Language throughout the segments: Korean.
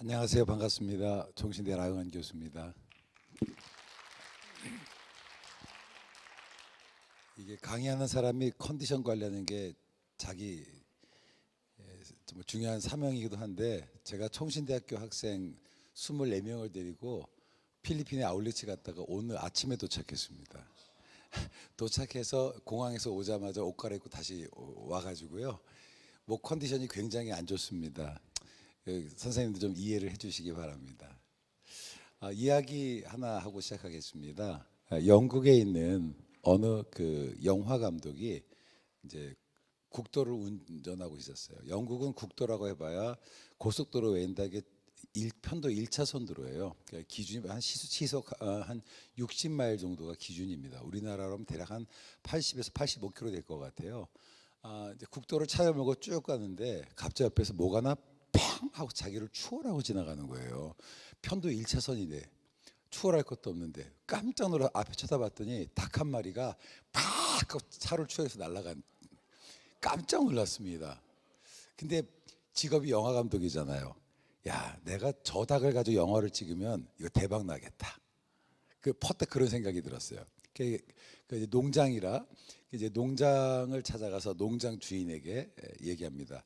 안녕하세요. 반갑습니다. 종신대 라영한 교수입니다. 이게 강의하는 사람이 컨디션 관리하는 게 자기 정말 중요한 사명이기도 한데, 제가 총신대학교 학생 24명을 데리고 필리핀에 아울렛에 갔다가 오늘 아침에 도착했습니다. 도착해서 공항에서 오자마자 옷 갈아입고 다시 와가지고요. 목 컨디션이 굉장히 안 좋습니다. 선생님들 좀 이해를 해주시기 바랍니다. 이야기 하나 하고 시작하겠습니다. 영국에 있는 어느 그 영화 감독이 이제 국도를 운전하고 있었어요. 영국은 국도라고 해봐야 고속도로 외인다 게 편도 1차선 도로예요. 그러니까 기준이 한 시속 한 60마일 정도가 기준입니다. 우리나라로는 대략 한 80에서 85km 될 것 같아요. 이제 국도를 차를 몰고 쭉 가는데 갑자기 옆에서 뭐가 나 팡 하고 자기를 추월하고 지나가는 거예요. 편도 1차선인데 추월할 것도 없는데 깜짝 놀라 앞에 쳐다봤더니 닭 한 마리가 팍 하고 차를 추월해서 날아간. 깜짝 놀랐습니다. 근데 직업이 영화 감독이잖아요. 야, 내가 저 닭을 가지고 영화를 찍으면 이거 대박 나겠다. 퍼뜩 그런 생각이 들었어요. 이제 농장이라 이제 농장을 찾아가서 농장 주인에게 얘기합니다.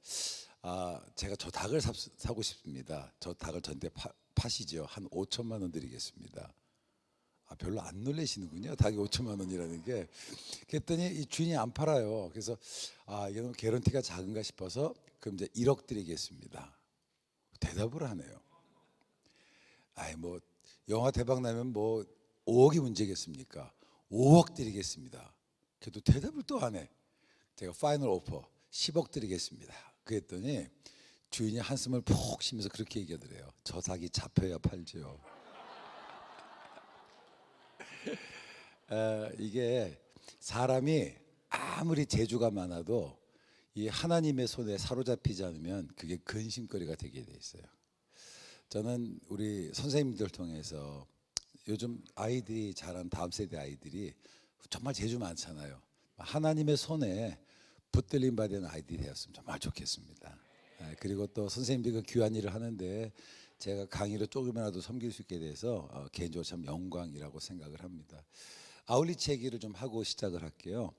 제가 저 닭을 사고 싶습니다. 저 닭을 저한테 파시죠. 한 5천만 원 드리겠습니다. 별로 안 놀라시는군요. 닭이 5천만 원이라는 게. 그랬더니 이 주인이 안 팔아요. 그래서 이건 개런티가 작은가 싶어서 그럼 이제 1억 드리겠습니다. 대답을 하네요. 뭐 영화 대박 나면 뭐 5억이 문제겠습니까? 5억 드리겠습니다. 그래도 대답을 또 안 해. 제가 파이널 오퍼 10억 드리겠습니다. 그랬더니 주인이 한숨을 푹 쉬면서 그렇게 얘기하더래요. 저 닭이 잡혀야 팔죠. 이게 사람이 아무리 재주가 많아도 이 하나님의 손에 사로잡히지 않으면 그게 근심거리가 되게 돼 있어요. 저는 우리 선생님들 통해서 요즘 아이들이 자란 다음 세대 아이들이 정말 재주 많잖아요. 하나님의 손에 붙들림 받은 아이들이 되었으면 정말 좋겠습니다. 그리고 또 선생님들이 그 귀한 일을 하는데 제가 강의로 조금이라도 섬길 수 있게 돼서 개인적으로 참 영광이라고 생각을 합니다. 아울리치 얘기를 좀 하고 시작을 할게요.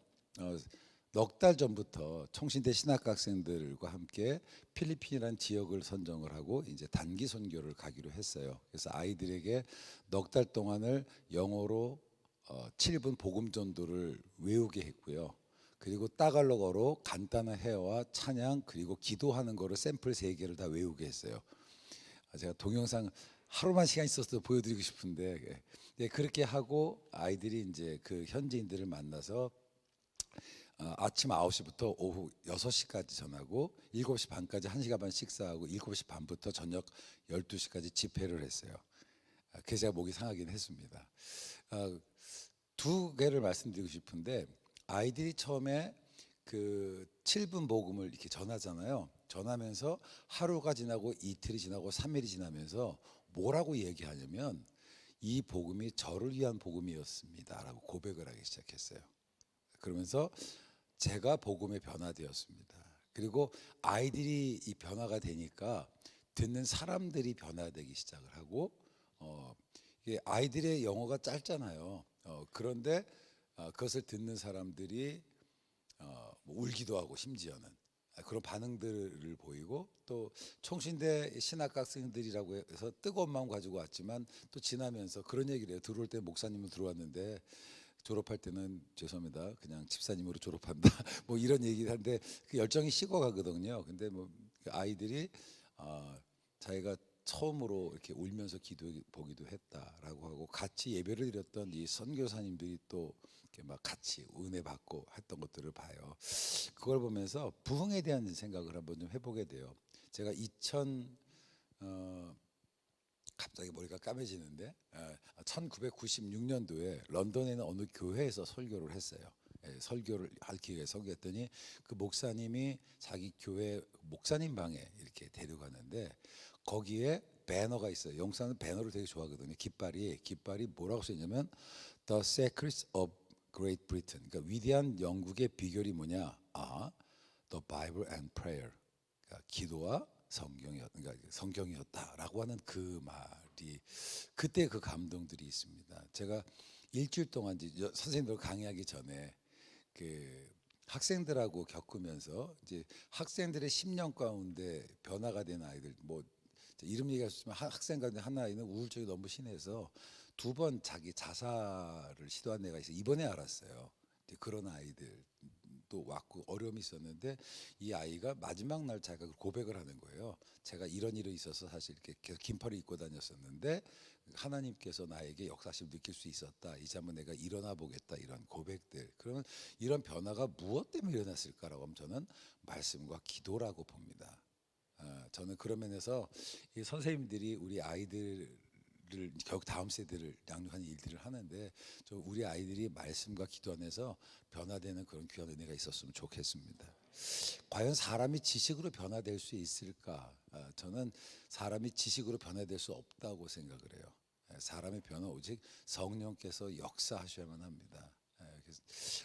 넉 달 전부터 총신대 신학학생들과 함께 필리핀이라는 지역을 선정을 하고 이제 단기 선교를 가기로 했어요. 그래서 아이들에게 넉 달 동안을 영어로 7분 복음 전도를 외우게 했고요. 그리고 따갈로거로 간단한 회화와 찬양 그리고 기도하는 거를 샘플 3개를 다 외우게 했어요. 제가 동영상 하루만 시간 있었어도 보여드리고 싶은데, 그렇게 하고 아이들이 이제 그 현지인들을 만나서 아침 9시부터 오후 6시까지 전하고 7시 반까지 1시간 반 식사하고 7시 반부터 저녁 12시까지 집회를 했어요. 그래서 제가 목이 상하긴 했습니다. 2개를 말씀드리고 싶은데, 아이들이 처음에 그 7분 복음을 이렇게 전하잖아요. 전하면서 하루가 지나고 이틀이 지나고 3일이 지나면서 뭐라고 얘기하냐면 이 복음이 저를 위한 복음이었습니다 라고 고백을 하기 시작했어요. 그러면서 제가 복음에 변화되었습니다. 그리고 아이들이 이 변화가 되니까 듣는 사람들이 변화되기 시작을 하고, 이게 아이들의 영어가 짧잖아요. 그런데 그것을 듣는 사람들이 울기도 하고 심지어는 그런 반응들을 보이고, 또 총신대 신학학생들이라고 해서 뜨거운 마음 가지고 왔지만 또 지나면서 그런 얘기를 해요. 들어올 때 목사님은 들어왔는데 졸업할 때는 죄송합니다 그냥 집사님으로 졸업한다 뭐 이런 얘기를 하는데 그 열정이 식어가거든요. 근데 뭐 아이들이 자기가 처음으로 이렇게 울면서 기도해 보기도 했다라고 하고, 같이 예배를 드렸던 이 선교사님들이 또 이렇게 막 같이 은혜 받고 했던 것들을 봐요. 그걸 보면서 부흥에 대한 생각을 한번 좀 해보게 돼요. 제가 갑자기 머리가 까매지는데 1996년도에 런던에 있는 어느 교회에서 설교를 했어요. 설교를 할 기회에 설교했더니 그 목사님이 자기 교회 목사님 방에 이렇게 데려가는데 거기에 배너가 있어요. 영국 사람은 배너를 되게 좋아하거든요. 깃발이 뭐라고 써있냐면 The Secrets of Great Britain. 그러니까 위대한 영국의 비결이 뭐냐? The Bible and Prayer. 그러니까 기도와 성경이었다라고 하는 그 말이 그때 그 감동들이 있습니다. 제가 일주일 동안 이제 선생님들 강의하기 전에 그 학생들하고 겪으면서 이제 학생들의 10년 가운데 변화가 된 아이들, 뭐 이름 얘기할 수 있지만 학생 가운데 한 아이는 우울증이 너무 심해서 2번 자기 자살을 시도한 애가 있어요. 이번에 알았어요. 이제 그런 아이들도 왔고 어려움이 있었는데 이 아이가 마지막 날 자기가 고백을 하는 거예요. 제가 이런 일이 있어서 사실 이렇게 계속 긴팔을 입고 다녔었는데 하나님께서 나에게 역사심을 느낄 수 있었다. 이제 한번 내가 일어나 보겠다. 이런 고백들. 그러면 이런 변화가 무엇 때문에 일어났을까라고 하면 저는 말씀과 기도라고 봅니다. 저는 그런 면에서 이 선생님들이 우리 아이들을 결국 다음 세대를 양육하는 일들을 하는데 좀 우리 아이들이 말씀과 기도 안에서 변화되는 그런 귀한 은혜가 있었으면 좋겠습니다. 과연 사람이 지식으로 변화될 수 있을까? 저는 사람이 지식으로 변화될 수 없다고 생각을 해요. 사람의 변화 오직 성령께서 역사하셔야만 합니다. 그래서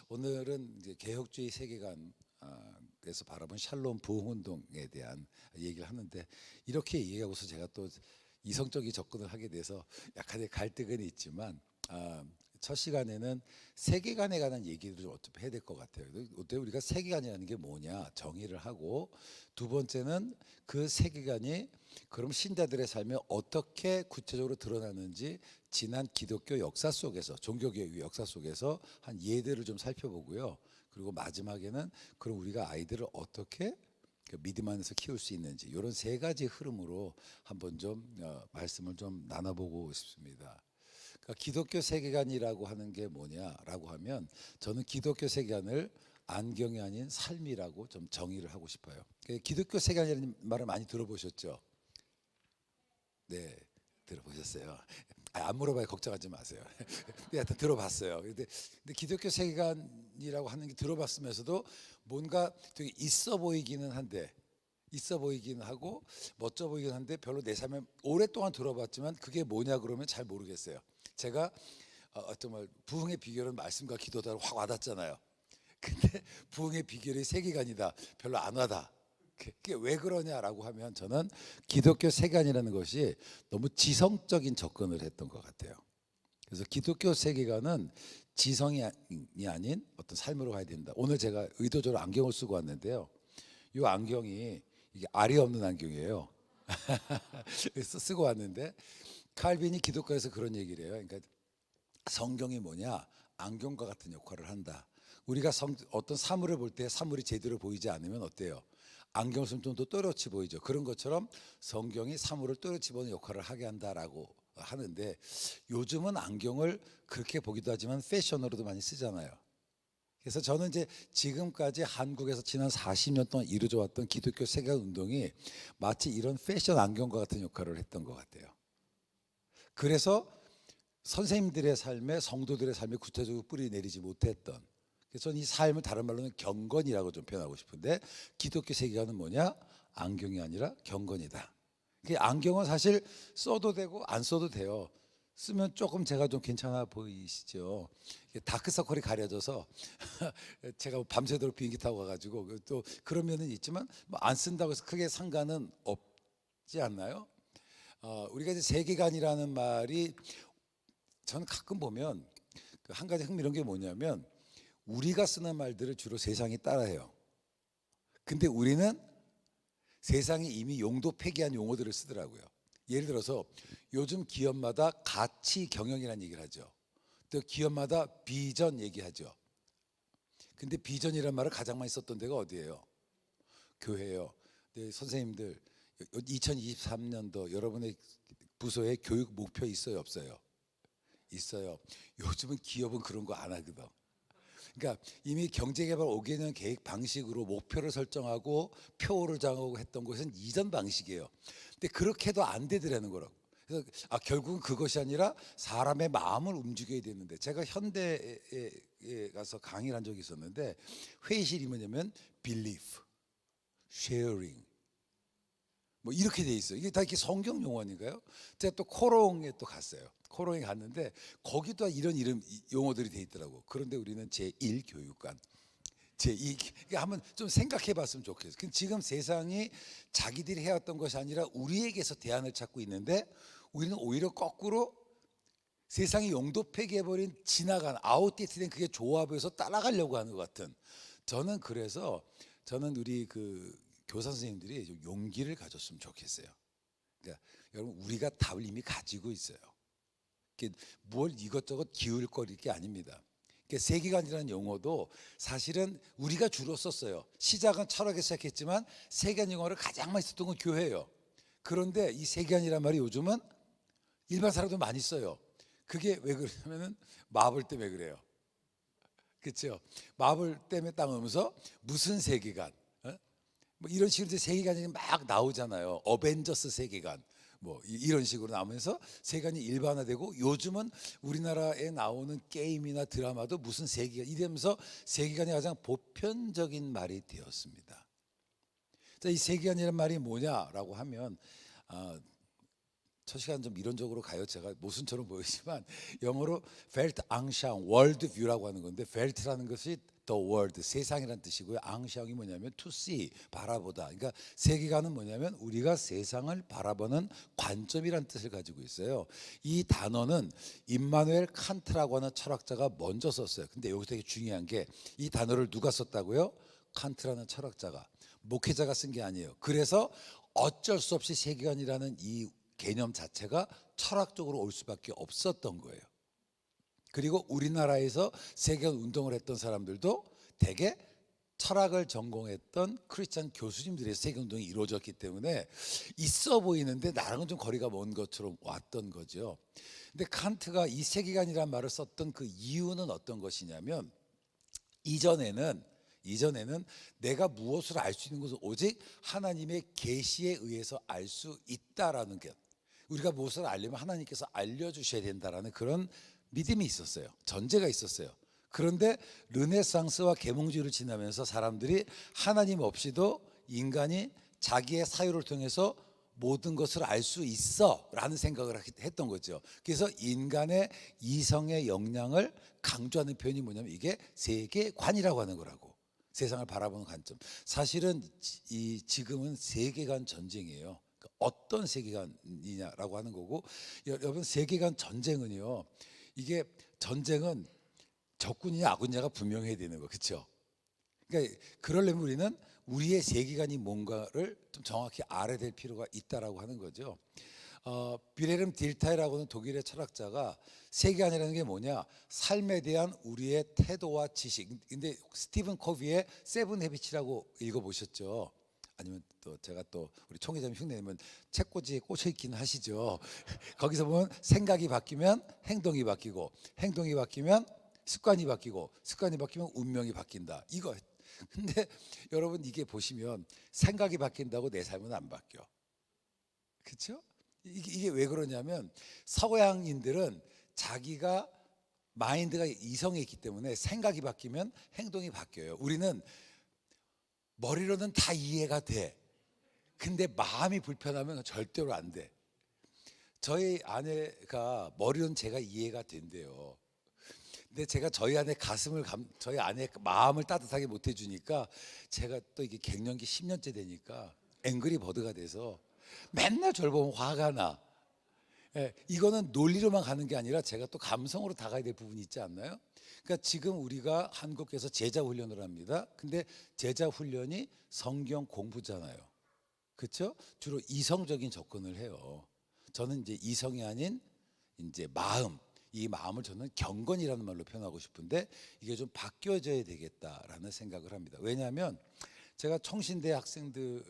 오늘은 이제 개혁주의 세계관 그래서 바라본 샬롬 부흥운동에 대한 얘기를 하는데 이렇게 얘기하고서 제가 또 이성적인 접근을 하게 돼서 약간의 갈등은 있지만 첫 시간에는 세계관에 관한 얘기를 좀 어떻게 해야 될 것 같아요. 어때 우리가 세계관이라는 게 뭐냐 정의를 하고 두 번째는 그 세계관이 그럼 신자들의 삶에 어떻게 구체적으로 드러나는지 지난 기독교 역사 속에서 종교개혁의 역사 속에서 한 예들을 좀 살펴보고요. 그리고 마지막에는 그럼 우리가 아이들을 어떻게 믿음 안에서 키울 수 있는지 이런 세 가지 흐름으로 한번 좀 말씀을 좀 나눠보고 싶습니다. 그러니까 기독교 세계관이라고 하는 게 뭐냐라고 하면 저는 기독교 세계관을 안경이 아닌 삶이라고 좀 정의를 하고 싶어요. 기독교 세계관이라는 말을 많이 들어보셨죠? 네, 들어보셨어요. 안 물어봐요. 걱정하지 마세요. 하여튼 들어봤어요. 근데 기독교 세계관이라고 하는 게 들어봤으면서도 뭔가 되게 있어 보이기는 한데 있어 보이긴 하고 멋져 보이긴 한데 별로 내 삶에 오랫동안 들어봤지만 그게 뭐냐 그러면 잘 모르겠어요. 제가 정말 부흥의 비결은 말씀과 기도다로 확 와닿잖아요. 근데 부흥의 비결이 세계관이다. 별로 안 와닿아. 그게 왜 그러냐라고 하면 저는 기독교 세계관이라는 것이 너무 지성적인 접근을 했던 것 같아요. 그래서 기독교 세계관은 지성이 아닌 어떤 삶으로 가야 된다. 오늘 제가 의도적으로 안경을 쓰고 왔는데요. 이 안경이 이게 알이 없는 안경이에요. 쓰고 왔는데 칼빈이 기독교에서 그런 얘기를 해요. 그러니까 성경이 뭐냐? 안경과 같은 역할을 한다. 우리가 어떤 사물을 볼 때 사물이 제대로 보이지 않으면 어때요? 안경 쓰면 좀 더 또렷이 보이죠. 그런 것처럼 성경이 사물을 또렷이 보는 역할을 하게 한다라고 하는데 요즘은 안경을 그렇게 보기도 하지만 패션으로도 많이 쓰잖아요. 그래서 저는 이제 지금까지 한국에서 지난 40년 동안 이루어져 왔던 기독교 세계관 운동이 마치 이런 패션 안경과 같은 역할을 했던 것 같아요. 그래서 선생님들의 삶에 성도들의 삶에 구체적으로 뿌리 내리지 못했던 그래서 저는 이 삶을 다른 말로는 경건이라고 좀 표현하고 싶은데 기독교 세계관은 뭐냐? 안경이 아니라 경건이다. 안경은 사실 써도 되고 안 써도 돼요. 쓰면 조금 제가 좀 괜찮아 보이시죠? 다크서클이 가려져서 제가 밤새도록 비행기 타고 가가지고 또 그런 면은 있지만 뭐 안 쓴다고 해서 크게 상관은 없지 않나요? 우리가 이제 세계관이라는 말이 저는 가끔 보면 한 가지 흥미로운 게 뭐냐면 우리가 쓰는 말들을 주로 세상이 따라해요. 근데 우리는 세상이 이미 용도 폐기한 용어들을 쓰더라고요. 예를 들어서 요즘 기업마다 가치 경영이라는 얘기를 하죠. 또 기업마다 비전 얘기하죠. 근데 비전이라는 말을 가장 많이 썼던 데가 어디예요? 교회예요. 네, 선생님들 2023년도 여러분의 부서에 교육 목표 있어요, 없어요? 있어요. 요즘은 기업은 그런 거 안 하거든. 그러니까 이미 경제개발 5개년 계획 방식으로 목표를 설정하고 표를 정하고 했던 것은 이전 방식이에요. 근데 그렇게 해도 안 되더라는 거라고. 그래서 결국은 그것이 아니라 사람의 마음을 움직여야 되는데 제가 현대에 가서 강의를 한 적이 있었는데 회의실이 뭐냐면 belief, sharing 뭐 이렇게 돼 있어요. 이게 다 이렇게 성경 용어인가요? 제가 또 코롱에 또 갔어요. 코롱에 갔는데 거기도 이런 이름 용어들이 돼 있더라고. 그런데 우리는 제1교육관 이게 한번 좀 생각해봤으면 좋겠어요. 지금 세상이 자기들이 해왔던 것이 아니라 우리에게서 대안을 찾고 있는데 우리는 오히려 거꾸로 세상이 용도 폐기해버린 지나간 아웃데이트된 그게 좋아 보여서 따라가려고 하는 것 같은. 저는 그래서 우리 그 교사 선생님들이 좀 용기를 가졌으면 좋겠어요. 그러니까 여러분 우리가 답을 이미 가지고 있어요. 뭘 이것저것 기울 거릴 게 아닙니다. 세계관이라는 용어도 사실은 우리가 주로 썼어요. 시작은 철학에 시작했지만 세계관 용어를 가장 많이 썼던 건 교회예요. 그런데 이 세계관이란 말이 요즘은 일반 사람도 많이 써요. 그게 왜 그러냐면은 마블 때문에 그래요. 그렇죠? 마블 때문에 딱 오면서 무슨 세계관, 뭐 이런 식으로 이제 세계관이 막 나오잖아요. 어벤져스 세계관, 뭐 이런 식으로 나오면서 세계관이 일반화되고 요즘은 우리나라에 나오는 게임이나 드라마도 무슨 세계관 이러면서 세계관이 가장 보편적인 말이 되었습니다. 자, 이 세계관이라는 말이 뭐냐라고 하면 첫 시간 좀 이론적으로 가요. 제가 모순처럼 보이지만 영어로 Weltanschauung, worldview라고 하는 건데 Welt라는 것이 the world, 세상이라는 뜻이고요. Anschauung이 뭐냐면 to see, 바라보다. 그러니까 세계관은 뭐냐면 우리가 세상을 바라보는 관점이라는 뜻을 가지고 있어요. 이 단어는 임마누엘 칸트라고 하는 철학자가 먼저 썼어요. 근데 여기서 되게 중요한 게 이 단어를 누가 썼다고요? 칸트라는 철학자가, 목회자가 쓴 게 아니에요. 그래서 어쩔 수 없이 세계관이라는 이 개념 자체가 철학적으로 올 수밖에 없었던 거예요. 그리고 우리나라에서 세계관 운동을 했던 사람들도 대개 철학을 전공했던 크리스찬 교수님들의 세계관 운동이 이루어졌기 때문에 있어 보이는데 나랑은 좀 거리가 먼 것처럼 왔던 거죠. 근데 칸트가 이 세계관이라는 말을 썼던 그 이유는 어떤 것이냐면 이전에는 내가 무엇을 알 수 있는 것은 오직 하나님의 계시에 의해서 알 수 있다라는 게, 우리가 무엇을 알려면 하나님께서 알려주셔야 된다라는 그런 믿음이 있었어요. 전제가 있었어요. 그런데 르네상스와 계몽주의를 지나면서 사람들이 하나님 없이도 인간이 자기의 사유를 통해서 모든 것을 알 수 있어 라는 생각을 했던 거죠. 그래서 인간의 이성의 역량을 강조하는 표현이 뭐냐면 이게 세계관이라고 하는 거라고. 세상을 바라보는 관점. 사실은 지금은 세계관 전쟁이에요. 어떤 세계관이냐라고 하는 거고, 여러분 세계관 전쟁은요, 이게 전쟁은 적군이냐 아군이냐가 분명해야 되는 거, 그렇죠? 그러니까 그러려면 우리는 우리의 세계관이 뭔가를 좀 정확히 알아야 될 필요가 있다라고 하는 거죠. 비레름 딜타이라고 하는 독일의 철학자가 세계관이라는 게 뭐냐, 삶에 대한 우리의 태도와 지식. 근데 스티븐 코비의 세븐 헤비츠라고 읽어보셨죠? 아니면 또 제가 또 우리 총회장님 흉내내면 책꽂이에 꽂혀 있기는 하시죠. 거기서 보면 생각이 바뀌면 행동이 바뀌고, 행동이 바뀌면 습관이 바뀌고, 습관이 바뀌면 운명이 바뀐다. 이거. 근데 여러분 이게 보시면 생각이 바뀐다고 내 삶은 안 바뀌어. 그렇죠? 이게 왜 그러냐면 서양인들은 자기가 마인드가 이성에 있기 때문에 생각이 바뀌면 행동이 바뀌어요. 우리는 머리로는 다 이해가 돼. 근데 마음이 불편하면 절대로 안 돼. 저희 아내가 머리로는 제가 이해가 된대요. 근데 제가 저희 아내 마음을 따뜻하게 못 해주니까 제가 또 이게 갱년기 10년째 되니까 앵그리 버드가 돼서 맨날 저를 보면 화가 나. 예, 이거는 논리로만 가는 게 아니라 제가 또 감성으로 다가야 될 부분이 있지 않나요? 그러니까 지금 우리가 한국에서 제자 훈련을 합니다. 근데 제자 훈련이 성경 공부잖아요. 그렇죠? 주로 이성적인 접근을 해요. 저는 이제 이성이 아닌 이제 마음, 이 마음을 저는 경건이라는 말로 표현하고 싶은데 이게 좀 바뀌어져야 되겠다라는 생각을 합니다. 왜냐하면 제가 청신대 학생들에서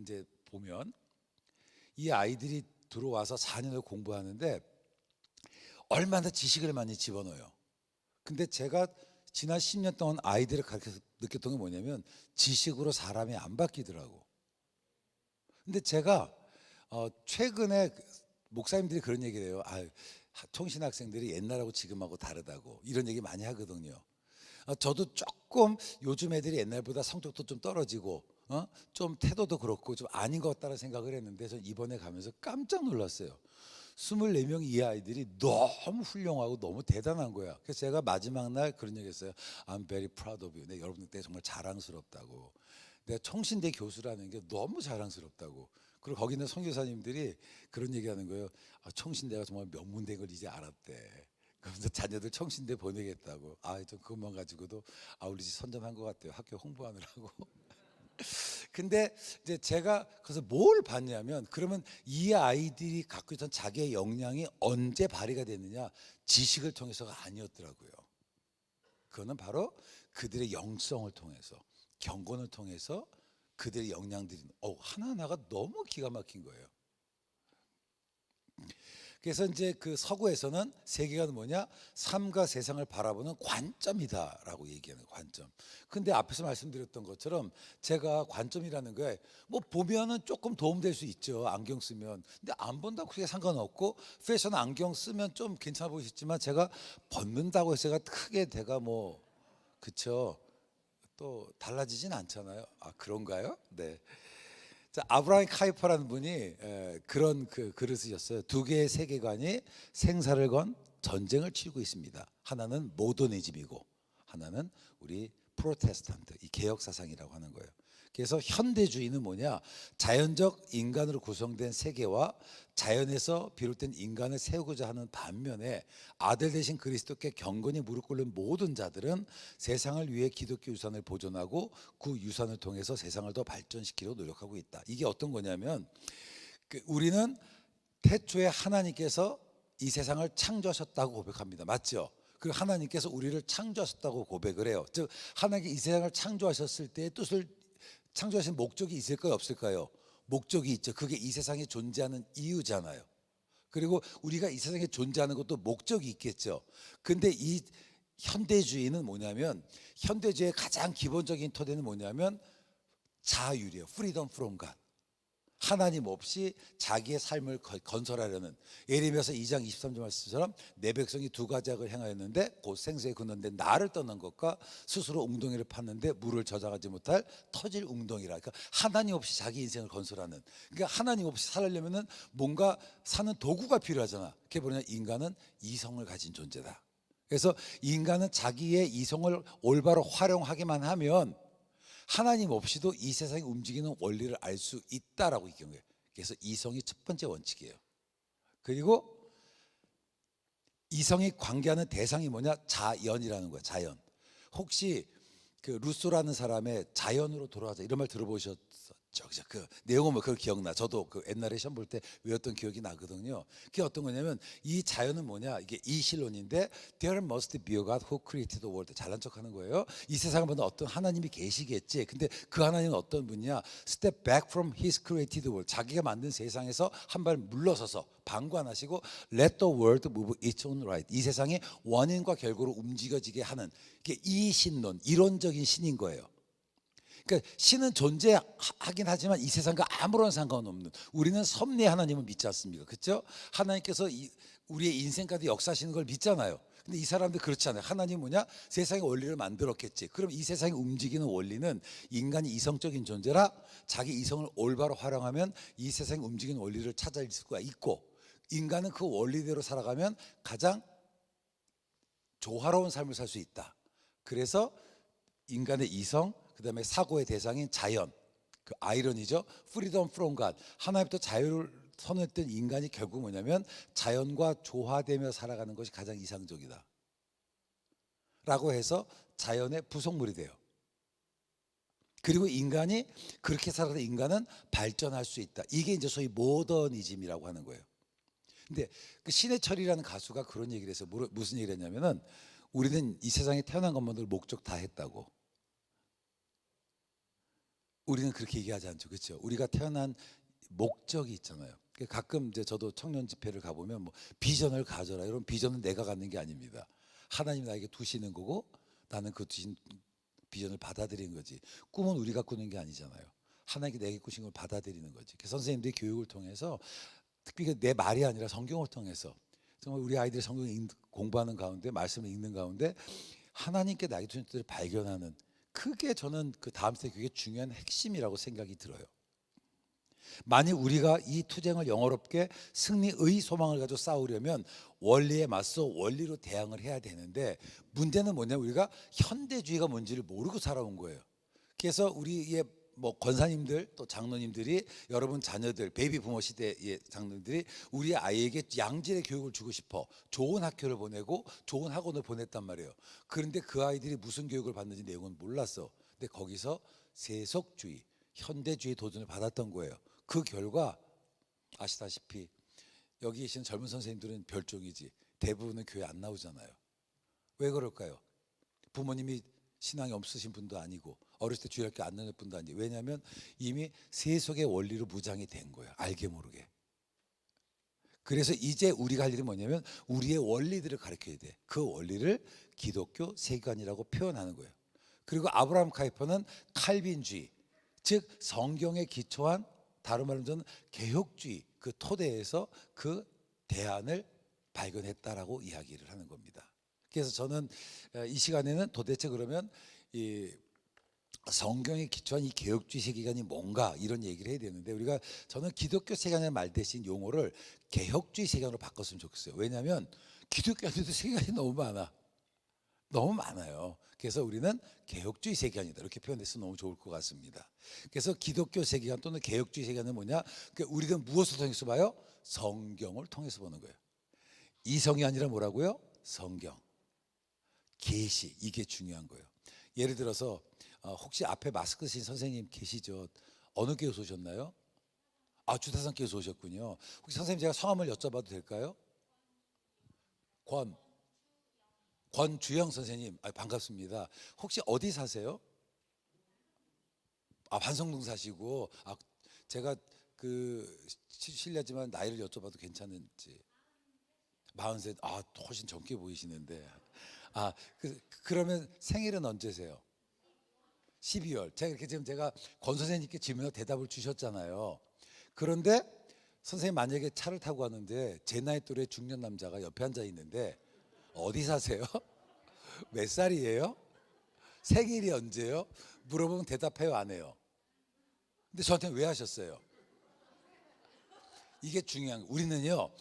이제 보면 이 아이들이 들어와서 4년을 공부하는데 얼마나 지식을 많이 집어넣어요. 근데 제가 지난 10년 동안 아이들을 가르쳐서 느꼈던 게 뭐냐면 지식으로 사람이 안 바뀌더라고. 근데 제가 최근에 목사님들이 그런 얘기를 해요. 총신학생들이 옛날하고 지금하고 다르다고 이런 얘기 많이 하거든요. 저도 조금 요즘 애들이 옛날보다 성적도 좀 떨어지고 좀 태도도 그렇고 좀 아닌 것 같다는 생각을 했는데 저 이번에 가면서 깜짝 놀랐어요. 24명 이 아이들이 너무 훌륭하고 너무 대단한 거야. 그래서 제가 마지막 날 그런 얘기 했어요. I'm very proud of you. 네, 여러분들 때 정말 자랑스럽다고. 내가 청신대 교수라는 게 너무 자랑스럽다고. 그리고 거기 있는 선교사님들이 그런 얘기하는 거예요. 아, 청신대가 정말 명문대인 걸 이제 알았대. 그래서 자녀들 청신대 보내겠다고. 아, 좀 그것만 가지고도 우리 집 선전한 것 같아요. 학교 홍보하느라고. 근데 이제 제가 그래서 뭘 봤냐면, 그러면 이 아이들이 갖고 있던 자기의 역량이 언제 발휘가 됐느냐? 지식을 통해서가 아니었더라고요. 그거는 바로 그들의 영성을 통해서, 경건을 통해서 그들의 역량들이 하나하나가 너무 기가 막힌 거예요. 그래서 이제 그 서구에서는 세계가 뭐냐? 삶과 세상을 바라보는 관점이다라고 얘기하는 거예요. 관점. 근데 앞에서 말씀드렸던 것처럼 제가 관점이라는 거에 뭐 보면은 조금 도움될 수 있죠. 안경 쓰면. 근데 안 본다고 크게 상관없고, 패션 안경 쓰면 좀 괜찮아 보이시지만 제가 벗는다고 해서 제가 크게 내가 뭐 그쵸? 또 달라지진 않잖아요. 아, 그런가요? 네. 자, 아브라함 카이퍼라는 분이 그런 그 글을 쓰셨어요. 두 개의 세계관이 생사를 건 전쟁을 치르고 있습니다. 하나는 모더니즘이고 하나는 우리 프로테스탄트, 이 개혁 사상이라고 하는 거예요. 그래서 현대주의는 뭐냐? 자연적 인간으로 구성된 세계와 자연에서 비롯된 인간을 세우고자 하는 반면에 아들 대신 그리스도께 경건히 무릎 꿇는 모든 자들은 세상을 위해 기독교 유산을 보존하고 그 유산을 통해서 세상을 더 발전시키려 노력하고 있다. 이게 어떤 거냐면, 우리는 태초에 하나님께서 이 세상을 창조하셨다고 고백합니다. 맞죠? 그리고 하나님께서 우리를 창조하셨다고 고백을 해요. 즉 하나님께 이 세상을 창조하셨을 때의 뜻을, 창조하신 목적이 있을까요, 없을까요? 목적이 있죠. 그게 이 세상에 존재하는 이유잖아요. 그리고 우리가 이 세상에 존재하는 것도 목적이 있겠죠. 근데 이 현대주의는 뭐냐면, 현대주의의 가장 기본적인 토대는 뭐냐면 자율이에요. Freedom from God. 하나님 없이 자기의 삶을 건설하려는, 예레미야서 2장 23절 말씀처럼 내 백성이 두 가지 악을 행하였는데 곧 생수에 긋는데 나를 떠난 것과 스스로 웅덩이를 팠는데 물을 저장하지 못할 터질 웅덩이라. 그러니까 하나님 없이 자기 인생을 건설하는, 그러니까 하나님 없이 살려면은 뭔가 사는 도구가 필요하잖아. 그게 뭐냐? 인간은 이성을 가진 존재다. 그래서 인간은 자기의 이성을 올바로 활용하기만 하면 하나님 없이도 이 세상이 움직이는 원리를 알 수 있다라고 얘기한 거예요. 그래서 이성이 첫 번째 원칙이에요. 그리고 이성이 관계하는 대상이 뭐냐? 자연이라는 거예요. 자연. 혹시 그 루소라는 사람의 자연으로 돌아가자 이런 말 들어보셨죠? 그 내용은 뭐 그걸 기억나. 저도 그 옛날에 시험 볼 때 외웠던 기억이 나거든요. 그게 어떤 거냐면, 이 자연은 뭐냐? 이게 이실론인데 There must be a God who created the world. 잘난 척하는 거예요. 이 세상을 보는 어떤 하나님이 계시겠지. 근데 그 하나님은 어떤 분이냐? Step back from His created world. 자기가 만든 세상에서 한 발 물러서서 방관하시고 Let the world move its own right. 이 세상이 원인과 결과로 움직여지게 하는 게 이신론, 이론적인 신인 거예요. 그러니까 신은 존재하긴 하지만 이 세상과 아무런 상관없는, 우리는 섭리 하나님을 믿지 않습니까? 그렇죠? 하나님께서 우리의 인생까지 역사하시는 걸 믿잖아요. 근데 이 사람들 그렇지 않아요. 하나님 뭐냐? 세상의 원리를 만들었겠지. 그럼 이 세상이 움직이는 원리는 인간이 이성적인 존재라 자기 이성을 올바로 활용하면 이 세상이 움직이는 원리를 찾아낼 수가 있고, 인간은 그 원리대로 살아가면 가장 조화로운 삶을 살 수 있다. 그래서 인간의 이성, 그 다음에 사고의 대상인 자연, 그 아이러니죠. Freedom from God. 하나님부터 자유를 선언했던 인간이 결국 뭐냐면 자연과 조화되며 살아가는 것이 가장 이상적이다 라고 해서 자연의 부속물이 돼요. 그리고 인간이 그렇게 살아서 인간은 발전할 수 있다. 이게 이제 소위 모더니즘이라고 하는 거예요. 근데 그 신해철이라는 가수가 그런 얘기를 해서 무슨 얘기를 했냐면은, 우리는 이 세상에 태어난 것만으로 목적 다 했다고. 우리는 그렇게 얘기하지 않죠. 그렇죠? 우리가 태어난 목적이 있잖아요. 가끔 이제 저도 청년 집회를 가보면 뭐 비전을 가져라, 이런 비전은 내가 갖는 게 아닙니다. 하나님 나에게 두시는 거고 나는 그 두신 비전을 받아들이는 거지. 꿈은 우리가 꾸는 게 아니잖아요. 하나님께 내게 꾸신 걸 받아들이는 거지. 선생님들이 교육을 통해서, 특히 내 말이 아니라 성경을 통해서 정말 우리 아이들이 성경을 공부하는 가운데, 말씀을 읽는 가운데 하나님께 나에게 주신 뜻을 발견하는, 그게 저는 그 다음 세대 교육의 중요한 핵심이라고 생각이 들어요. 만약 우리가 이 투쟁을 영어롭게 승리의 소망을 가지고 싸우려면 원리에 맞서 원리로 대항을 해야 되는데, 문제는 뭐냐면 우리가 현대주의가 뭔지를 모르고 살아온 거예요. 그래서 우리의 뭐 권사님들 또 장로님들이, 여러분 자녀들 베이비 부모 시대의 장로님들이 우리 아이에게 양질의 교육을 주고 싶어 좋은 학교를 보내고 좋은 학원을 보냈단 말이에요. 그런데 그 아이들이 무슨 교육을 받는지 내용은 몰랐어. 근데 거기서 세속주의, 현대주의 도전을 받았던 거예요. 그 결과 아시다시피 여기 계신 젊은 선생님들은 별종이지 대부분은 교회 안 나오잖아요. 왜 그럴까요? 부모님이 신앙이 없으신 분도 아니고 어렸을 때 주일학교 안 다닐 분도 아니고, 왜냐하면 이미 세속의 원리로 무장이 된 거예요. 알게 모르게. 그래서 이제 우리가 할 일이 뭐냐면 우리의 원리들을 가르쳐야 돼. 그 원리를 기독교 세계관이라고 표현하는 거예요. 그리고 아브라함 카이퍼는 칼빈주의, 즉 성경에 기초한, 다른 말로 저는 개혁주의 그 토대에서 그 대안을 발견했다라고 이야기를 하는 겁니다. 그래서 저는 이 시간에는 도대체 그러면 이 성경에 기초한 이 개혁주의 세계관이 뭔가 이런 얘기를 해야 되는데, 우리가 저는 기독교 세계관의 말 대신 용어를 개혁주의 세계관으로 바꿨으면 좋겠어요. 왜냐하면 기독교한테도 세계관이 너무 많아요. 그래서 우리는 개혁주의 세계관이다 이렇게 표현해서 너무 좋을 것 같습니다. 그래서 기독교 세계관 또는 개혁주의 세계관은 뭐냐? 우리는 무엇을 통해서 봐요? 성경을 통해서 보는 거예요. 이성이 아니라 뭐라고요? 성경, 계시, 이게 중요한 거예요. 예를 들어서 혹시 앞에 마스크 쓰신 선생님 계시죠? 어느 교회에서 오셨나요? 주타산 교회에서 오셨군요. 혹시 선생님 제가 성함을 여쭤봐도 될까요? 권주영 선생님, 반갑습니다. 혹시 어디 사세요? 반성동 사시고. 제가 실례지만 나이를 여쭤봐도 괜찮은지. 43. 훨씬 젊게 보이시는데. 그러면 생일은 언제세요? 12월. 제가 권 선생님께 질문에 대답을 주셨잖아요. 그런데 선생님 만약에 차를 타고 가는데 제 나이 또래 중년 남자가 옆에 앉아 있는데 어디 사세요? 몇 살이에요? 생일이 언제요? 물어보면 대답해요, 안 해요? 근데 저한테 왜 하셨어요? 이게 중요한 거예요. 우리는요,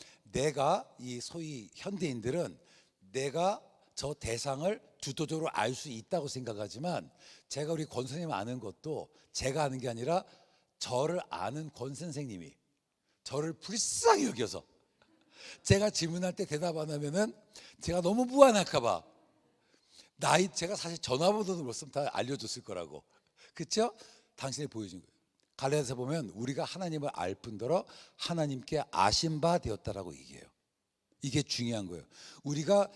이 소위 현대인들은 내가 저 대상을 주도적으로 알 수 있다고 생각하지만, 제가 우리 권 선생님 아는 것도 제가 아는 게 아니라 저를 아는 권 선생님이 저를 불쌍히 여겨서 제가 질문할 때 대답 안 하면은 제가 너무 무안할까 봐 제가 사실 전화번호도 못 쓰면 다 알려줬을 거라고. 그렇죠? 당신이 보여준 거예요. 갈라디아서 보면 우리가 하나님을 알 뿐더러 하나님께 아신 바 되었다라고 얘기해요. 이게 중요한 거예요. 우리가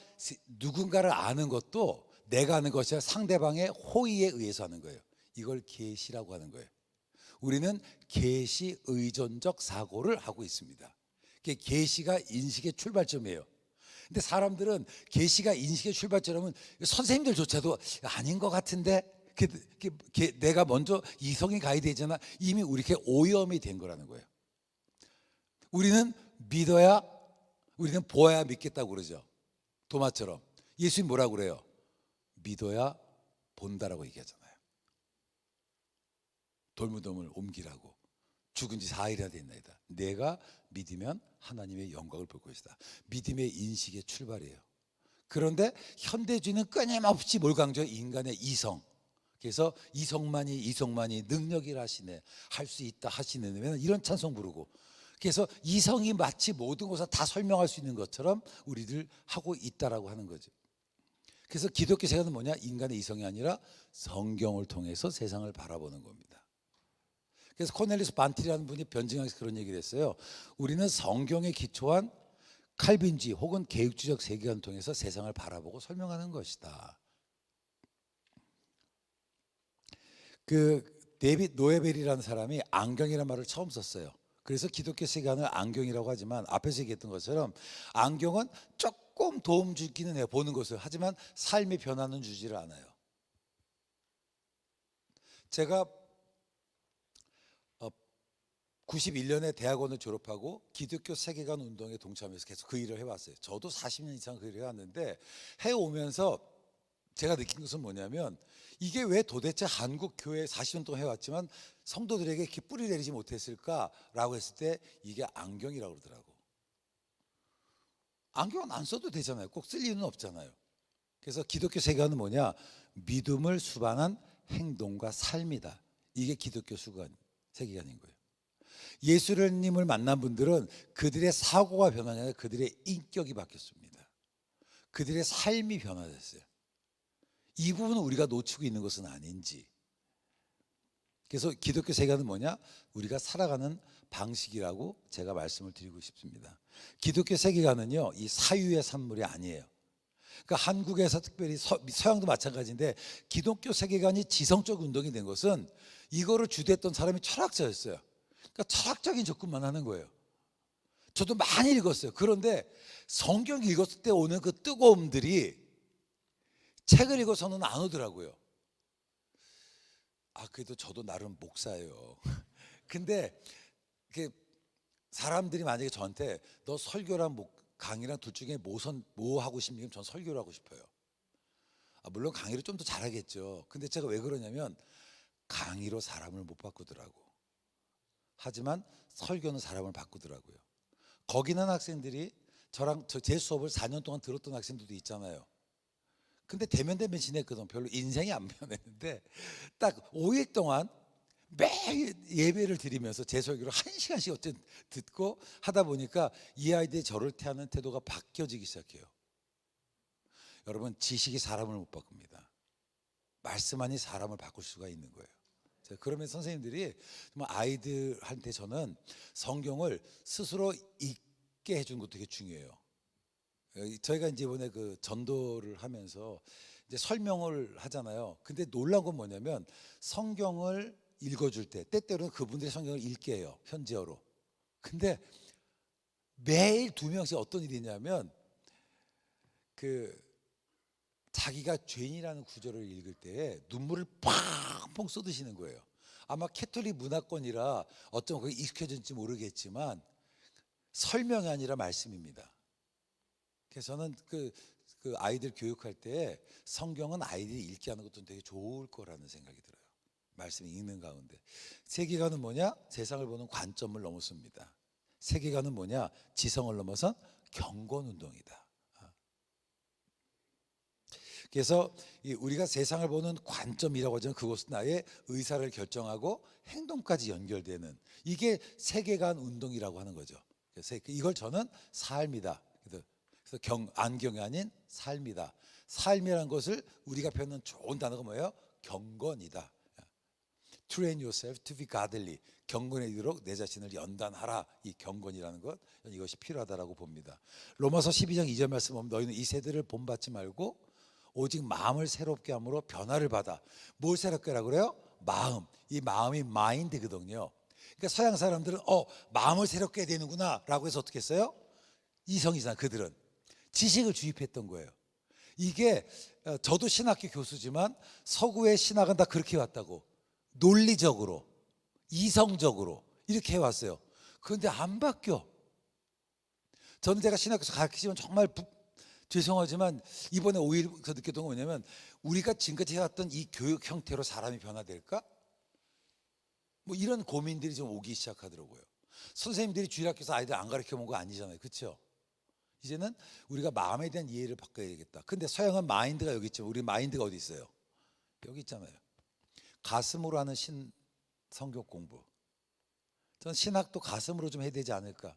누군가를 아는 것도 내가 아는 것이 아니라 상대방의 호의에 의해서 하는 거예요. 이걸 계시라고 하는 거예요. 우리는 계시 의존적 사고를 하고 있습니다. 계시가 인식의 출발점이에요. 근데 사람들은 계시가 인식의 출발점이면 선생님들조차도 아닌 것 같은데 내가 먼저 이성이 가야 되잖아. 이미 우리에게 오염이 된 거라는 거예요. 우리는 보아야 믿겠다고 그러죠. 도마처럼. 예수님 뭐라고 그래요? 믿어야 본다라고 얘기하잖아요. 돌무덤을 옮기라고. 죽은 지 4일이나 됐나이다. 내가 믿으면 하나님의 영광을 볼 것이다. 믿음의 인식의 출발이에요. 그런데 현대주의는 끊임없이 뭘 강조해? 인간의 이성. 그래서 이성만이 능력이라 하시네, 할 수 있다 하시네, 이런 찬송 부르고. 그래서 이성이 마치 모든 것을 다 설명할 수 있는 것처럼 우리들 하고 있다라고 하는 거죠. 그래서 기독교 세계는 뭐냐? 인간의 이성이 아니라 성경을 통해서 세상을 바라보는 겁니다. 그래서 코넬리우스 반티라는 분이 변증해서 그런 얘기를 했어요. 우리는 성경에 기초한 칼빈주의 혹은 개혁주의적 세계관을 통해서 세상을 바라보고 설명하는 것이다. 데빗 노에벨이라는 사람이 안경이라는 말을 처음 썼어요. 그래서 기독교 세계관을 안경이라고 하지만, 앞에서 얘기했던 것처럼 안경은 조금 도움 주기는 해요, 보는 것을. 하지만 삶의 변화는 주지를 않아요. 제가 91년에 대학원을 졸업하고 기독교 세계관 운동에 동참해서 계속 그 일을 해왔어요. 저도 40년 이상 그 일을 해왔는데, 해오면서 제가 느낀 것은 뭐냐면 이게 왜 도대체 한국 교회 40년 동안 해왔지만 성도들에게 이렇게 뿌리 내리지 못했을까라고 했을 때 이게 안경이라고 그러더라고. 안경은 안 써도 되잖아요. 꼭 쓸 이유는 없잖아요. 그래서 기독교 세계관은 뭐냐? 믿음을 수반한 행동과 삶이다. 이게 기독교 세계관인 거예요. 예수님을 만난 분들은 그들의 사고가 변한 게 아니라 그들의 인격이 바뀌었습니다. 그들의 삶이 변화됐어요. 이 부분은 우리가 놓치고 있는 것은 아닌지. 그래서 기독교 세계관은 뭐냐? 우리가 살아가는 방식이라고 제가 말씀을 드리고 싶습니다. 기독교 세계관은요, 이 사유의 산물이 아니에요. 그러니까 한국에서 특별히 서양도 마찬가지인데 기독교 세계관이 지성적 운동이 된 것은 이거를 주도했던 사람이 철학자였어요. 그러니까 철학적인 접근만 하는 거예요. 저도 많이 읽었어요. 그런데 성경 읽었을 때 오는 그 뜨거움들이 책을 읽어서는 안 오더라고요. 그래도 저도 나름 목사예요. 근데 사람들이 만약에 저한테 너 설교랑 강의랑 둘 중에 뭐 하고 싶냐면 전 설교를 하고 싶어요. 물론 강의를 좀 더 잘하겠죠. 근데 제가 왜 그러냐면 강의로 사람을 못 바꾸더라고. 하지만 설교는 사람을 바꾸더라고요. 거기는 학생들이 제 수업을 4년 동안 들었던 학생들도 있잖아요. 근데 대면 지냈거든. 별로 인생이 안 변했는데 딱 5일 동안 매일 예배를 드리면서 제 설교를 1시간씩 어쨌든 듣고 하다 보니까 이 아이들이 저를 대하는 태도가 바뀌어지기 시작해요. 여러분, 지식이 사람을 못 바꿉니다. 말씀만이 사람을 바꿀 수가 있는 거예요. 그러면서 선생님들이 정말 아이들한테 저는 성경을 스스로 읽게 해주는 것도 되게 중요해요. 저희가 이제 이번에 그 전도를 하면서 이제 설명을 하잖아요. 근데 놀라운 건 뭐냐면 성경을 읽어줄 때 때때로는 그분들의 성경을 읽게 해요. 현지어로. 근데 매일 2명씩 어떤 일이 있냐면 자기가 죄인이라는 구절을 읽을 때 눈물을 팡팡 쏟으시는 거예요. 아마 캐톨릭 문화권이라 어쩌면 그게 익숙해졌는지 모르겠지만 설명이 아니라 말씀입니다. 그래서 저는 그 아이들 교육할 때 성경은 아이들이 읽게 하는 것도 되게 좋을 거라는 생각이 들어요. 말씀 읽는 가운데. 세계관은 뭐냐? 세상을 보는 관점을 넘어섭니다. 세계관은 뭐냐? 지성을 넘어선 경건운동이다. 그래서 우리가 세상을 보는 관점이라고 하자면 그것은 나의 의사를 결정하고 행동까지 연결되는 이게 세계관 운동이라고 하는 거죠. 그래서 이걸 저는 삶이다. 그래서 안경이 아닌 삶이다. 삶이라는 것을 우리가 표현하는 좋은 단어가 뭐예요? 경건이다. Train yourself to be godly. 경건해지도록 내 자신을 연단하라. 이 경건이라는 것, 이것이 필요하다라고 봅니다. 로마서 12장 2절 말씀 보면 너희는 이 세대를 본받지 말고 오직 마음을 새롭게 함으로 변화를 받아. 뭘 새롭게 하라고 그래요? 마음. 이 마음이 마인드거든요. 그러니까 서양 사람들은 마음을 새롭게 해야 되는구나 라고 해서 어떻게 했어요? 이성이잖아. 그들은 지식을 주입했던 거예요. 이게 저도 신학교 교수지만 서구의 신학은 다 그렇게 왔다고. 논리적으로, 이성적으로 이렇게 해왔어요. 그런데 안 바뀌어. 저는 제가 신학교에서 가르치지만 정말 죄송하지만 이번에 오히려 느꼈던 건 뭐냐면 우리가 지금까지 해왔던 이 교육 형태로 사람이 변화될까? 뭐 이런 고민들이 좀 오기 시작하더라고요. 선생님들이 주일학교에서 아이들 안 가르쳐 본 거 아니잖아요. 그렇죠? 이제는 우리가 마음에 대한 이해를 바꿔야 되겠다. 근데 서양은 마인드가 여기 있지만 우리 마인드가 어디 있어요? 여기 있잖아요. 가슴으로 하는 성경 공부. 전 신학도 가슴으로 좀 해야 되지 않을까.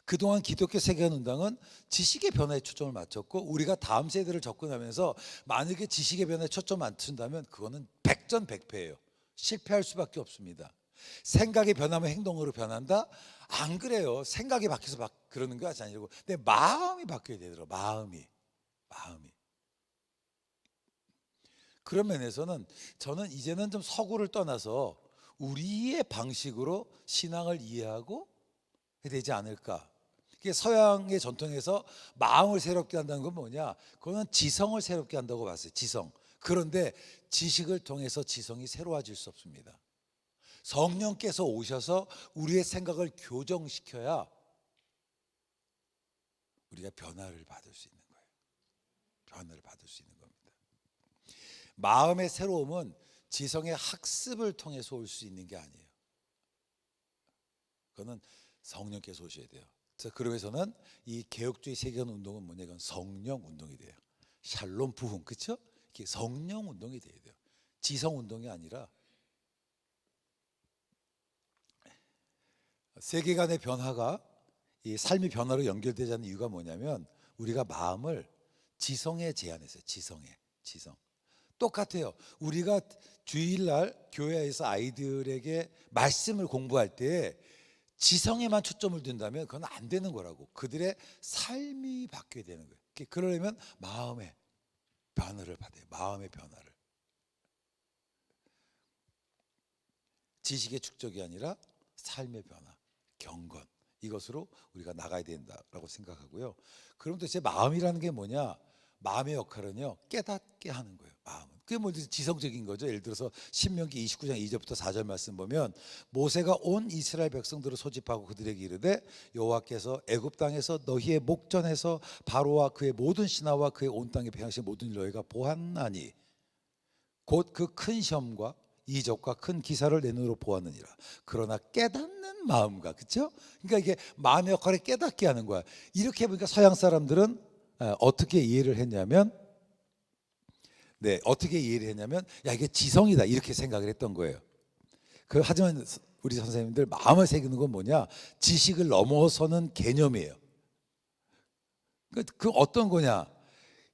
그동안 기독교 세계운동은 지식의 변화에 초점을 맞췄고 우리가 다음 세대를 접근하면서 만약에 지식의 변화에 초점 맞춘다면 그거는 백전백패예요. 실패할 수밖에 없습니다. 생각이 변하면 행동으로 변한다? 안 그래요. 생각이 바뀌어서 그러는 것이 아니고 내 마음이 바뀌어야 되더라고요. 마음이. 그런 면에서는 저는 이제는 좀 서구를 떠나서 우리의 방식으로 신앙을 이해하고 해야 되지 않을까. 서양의 전통에서 마음을 새롭게 한다는 건 뭐냐? 그거는 지성을 새롭게 한다고 봤어요. 지성. 그런데 지식을 통해서 지성이 새로워질 수 없습니다. 성령께서 오셔서 우리의 생각을 교정시켜야 우리가 변화를 받을 수 있는 거예요. 변화를 받을 수 있는 겁니다. 마음의 새로움은 지성의 학습을 통해서 올 수 있는 게 아니에요. 그거는 성령께서 오셔야 돼요. 그러면서는 이 개혁주의 세계관 운동은 뭐냐? 이건 성령 운동이 돼요. 샬롬 부흥, 그렇죠? 이게 성령 운동이 돼야 돼요. 지성 운동이 아니라. 세계관의 변화가 이 삶의 변화로 연결되지 않는 이유가 뭐냐면 우리가 마음을 지성에 제한했어요. 지성. 똑같아요. 우리가 주일날 교회에서 아이들에게 말씀을 공부할 때 지성에만 초점을 둔다면 그건 안 되는 거라고. 그들의 삶이 바뀌어야 되는 거예요. 그러려면 마음의 변화를 받아요. 마음의 변화를. 지식의 축적이 아니라 삶의 변화, 경건, 이것으로 우리가 나가야 된다라고 생각하고요. 그럼 도대체 마음이라는 게 뭐냐? 마음의 역할은요, 깨닫게 하는 거예요. 마음은. 그게 뭐 지성적인 거죠. 예를 들어서 신명기 29장 2절부터 4절 말씀 보면 모세가 온 이스라엘 백성들을 소집하고 그들에게 이르되 여호와께서 애굽 땅에서 너희의 목전에서 바로와 그의 모든 신하와 그의 온 땅에 배양하신 모든 일 너희가 보았나니 곧 그 큰 시험과 이적과 큰 기사를 내 눈으로 보았느니라. 그러나 깨닫는 마음과, 그렇죠? 그러니까 이게 마음의 역할을 깨닫게 하는 거야. 이렇게 보니까 서양 사람들은 어떻게 이해를 했냐면, 야 이게 지성이다 이렇게 생각을 했던 거예요. 하지만 우리 선생님들 마음을 새기는 건 뭐냐? 지식을 넘어서는 개념이에요. 그 어떤 거냐?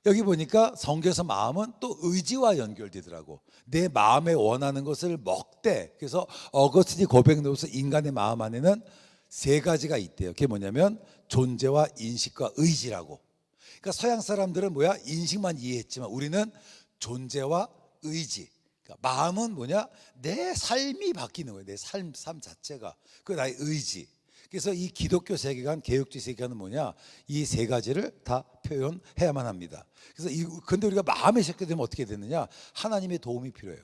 여기 보니까 성경에서 마음은 또 의지와 연결되더라고. 내 마음에 원하는 것을 먹되, 그래서 어거스틴이 고백으로서 인간의 마음 안에는 세 가지가 있대요. 그게 뭐냐면 존재와 인식과 의지라고. 그러니까 서양 사람들은 뭐야? 인식만 이해했지만 우리는 존재와 의지. 그러니까 마음은 뭐냐? 내 삶이 바뀌는 거예요. 내 삶 자체가. 그 나의 의지. 그래서 이 기독교 세계관, 개혁주의 세계관은 뭐냐? 이 세 가지를 다 표현해야만 합니다. 그래서 근데 우리가 마음에 섞게 되면 어떻게 되느냐? 하나님의 도움이 필요해요.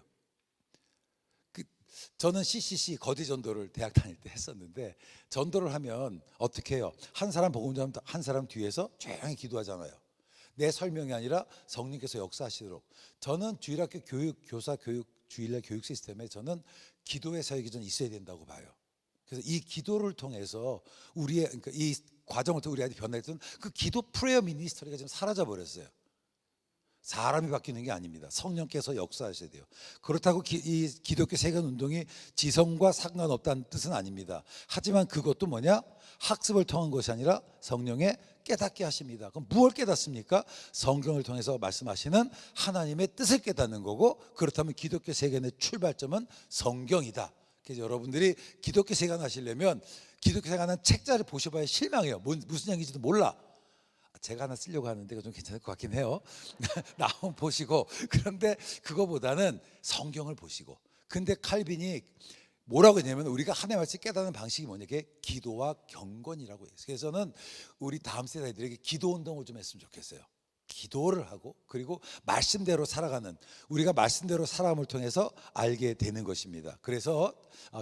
저는 CCC 거대 전도를 대학 다닐 때 했었는데, 전도를 하면 어떻게 해요? 한 사람 복음 전하면 한 사람 뒤에서 조용히 기도하잖아요. 내 설명이 아니라 성령께서 역사하시도록. 저는 주일학교 교사 교육, 주일날 교육 시스템에 저는 기도의 사역이 좀 있어야 된다고 봐요. 그래서 이 기도를 통해서 그러니까 이 과정을 통해 우리한테 변화했던 그 기도 프레어 미니스터리가 지금 사라져 버렸어요. 사람이 바뀌는 게 아닙니다. 성령께서 역사하셔야 돼요. 그렇다고 이 기독교 세계관 운동이 지성과 상관없다는 뜻은 아닙니다. 하지만 그것도 뭐냐? 학습을 통한 것이 아니라 성령의 깨닫게 하십니다. 그럼 무엇을 깨닫습니까? 성경을 통해서 말씀하시는 하나님의 뜻을 깨닫는 거고, 그렇다면 기독교 세계관의 출발점은 성경이다. 그래서 여러분들이 기독교 세계관 하시려면 기독교 세계관은 책자를 보셔봐야 실망해요. 무슨 얘기인지도 몰라. 제가 하나 쓰려고 하는데 그거 좀 괜찮을 것 같긴 해요. 나온 보시고. 그런데 그거보다는 성경을 보시고. 근데 칼빈이 뭐라고 했냐면 우리가 하나님의 말씀을 깨닫는 방식이 뭐냐? 이게 기도와 경건이라고 해요. 그래서 저는 우리 다음 세대들에게 기도 운동을 좀 했으면 좋겠어요. 기도를 하고, 그리고 말씀대로 살아가는, 우리가 말씀대로 살아감을 통해서 알게 되는 것입니다. 그래서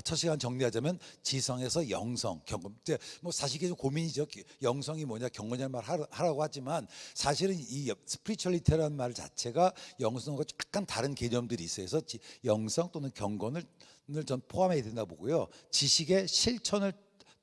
첫 시간 정리하자면 지성에서 영성, 경건. 뭐 사실 이게 좀 고민이죠. 영성이 뭐냐, 경건이라는 말 하라고 하지만 사실은 이 스피리추얼리티라는 말 자체가 영성과 약간 다른 개념들이 있어요. 그래서 영성 또는 경건을 전 포함해야 된다고 보고요. 지식의 실천을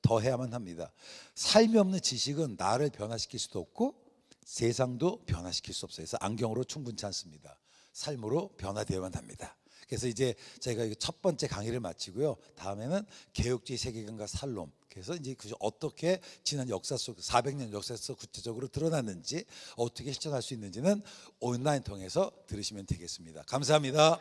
더해야만 합니다. 삶이 없는 지식은 나를 변화시킬 수도 없고 세상도 변화시킬 수 없어요. 그래서 안경으로 충분치 않습니다. 삶으로 변화되어야만 합니다. 그래서 이제 저희가 첫 번째 강의를 마치고요. 다음에는 개혁주의 세계관과 살롬. 그래서 이제 어떻게 지난 역사 속 400년 역사에서 구체적으로 드러났는지, 어떻게 실천할 수 있는지는 온라인 통해서 들으시면 되겠습니다. 감사합니다.